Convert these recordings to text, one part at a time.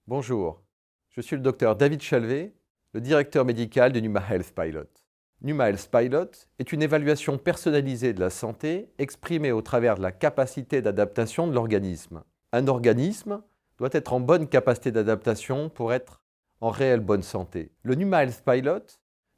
Bonjour, je suis le docteur David Chalvet, le directeur médical de Numa Health Pilot. Numa Health Pilot est une évaluation personnalisée de la santé exprimée au travers de la capacité d'adaptation de l'organisme. Un organisme doit être en bonne capacité d'adaptation pour être en réelle bonne santé. Le Numa Health Pilot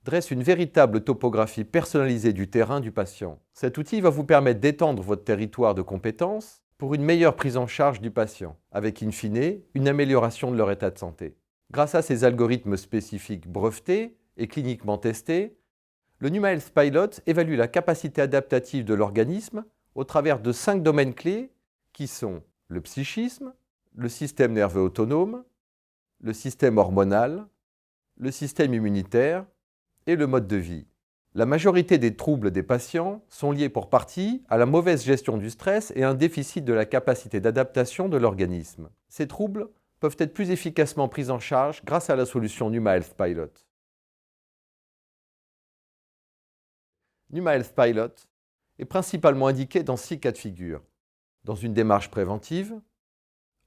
dresse une véritable topographie personnalisée du terrain du patient. Cet outil va vous permettre d'étendre votre territoire de compétences pour une meilleure prise en charge du patient, avec in fine une amélioration de leur état de santé. Grâce à ces algorithmes spécifiques brevetés et cliniquement testés, le Numa Health Pilot évalue la capacité adaptative de l'organisme au travers de 5 domaines clés qui sont le psychisme, le système nerveux autonome, le système hormonal, le système immunitaire et le mode de vie. La majorité des troubles des patients sont liés pour partie à la mauvaise gestion du stress et à un déficit de la capacité d'adaptation de l'organisme. Ces troubles peuvent être plus efficacement pris en charge grâce à la solution Numa Health Pilot. Numa Health Pilot est principalement indiqué dans 6 cas de figure. Dans une démarche préventive,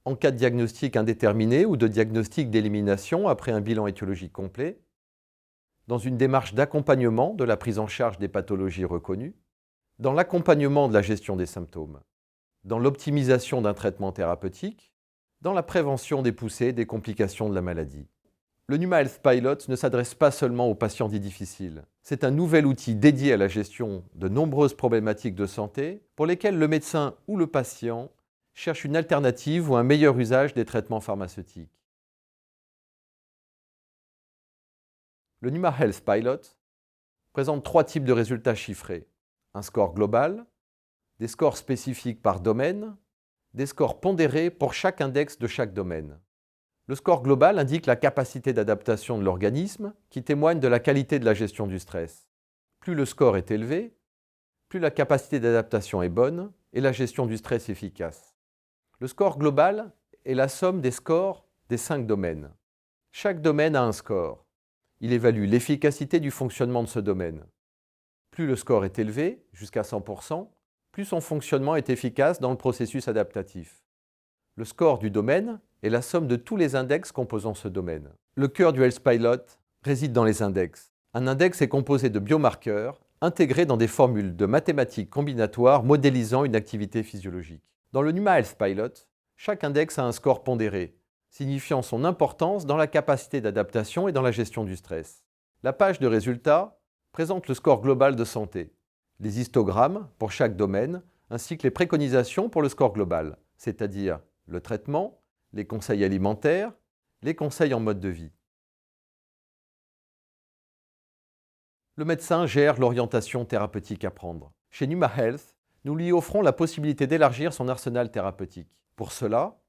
en cas de diagnostic indéterminé ou de diagnostic d'élimination après un bilan étiologique complet, dans une démarche d'accompagnement de la prise en charge des pathologies reconnues, dans l'accompagnement de la gestion des symptômes, dans l'optimisation d'un traitement thérapeutique, dans la prévention des poussées et des complications de la maladie. Le Numa Health Pilot ne s'adresse pas seulement aux patients dits difficiles. C'est un nouvel outil dédié à la gestion de nombreuses problématiques de santé pour lesquelles le médecin ou le patient cherche une alternative ou un meilleur usage des traitements pharmaceutiques. Le Numa Health Pilot présente 3 types de résultats chiffrés. Un score global, des scores spécifiques par domaine, des scores pondérés pour chaque index de chaque domaine. Le score global indique la capacité d'adaptation de l'organisme qui témoigne de la qualité de la gestion du stress. Plus le score est élevé, plus la capacité d'adaptation est bonne et la gestion du stress efficace. Le score global est la somme des scores des 5 domaines. Chaque domaine a un score. Il évalue l'efficacité du fonctionnement de ce domaine. Plus le score est élevé, jusqu'à 100%, plus son fonctionnement est efficace dans le processus adaptatif. Le score du domaine est la somme de tous les index composant ce domaine. Le cœur du Health Pilot réside dans les index. Un index est composé de biomarqueurs intégrés dans des formules de mathématiques combinatoires modélisant une activité physiologique. Dans le Numa Health Pilot, chaque index a un score pondéré, signifiant son importance dans la capacité d'adaptation et dans la gestion du stress. La page de résultats présente le score global de santé, les histogrammes pour chaque domaine, ainsi que les préconisations pour le score global, c'est-à-dire le traitement, les conseils alimentaires, les conseils en mode de vie. Le médecin gère l'orientation thérapeutique à prendre. Chez Numa Health, nous lui offrons la possibilité d'élargir son arsenal thérapeutique. Pour cela,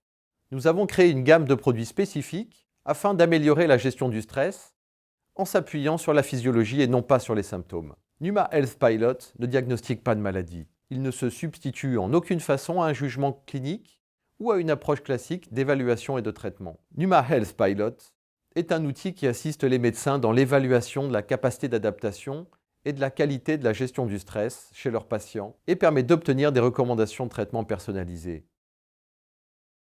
nous avons créé une gamme de produits spécifiques afin d'améliorer la gestion du stress en s'appuyant sur la physiologie et non pas sur les symptômes. Numa Health Pilot ne diagnostique pas de maladie. Il ne se substitue en aucune façon à un jugement clinique ou à une approche classique d'évaluation et de traitement. Numa Health Pilot est un outil qui assiste les médecins dans l'évaluation de la capacité d'adaptation et de la qualité de la gestion du stress chez leurs patients et permet d'obtenir des recommandations de traitement personnalisées.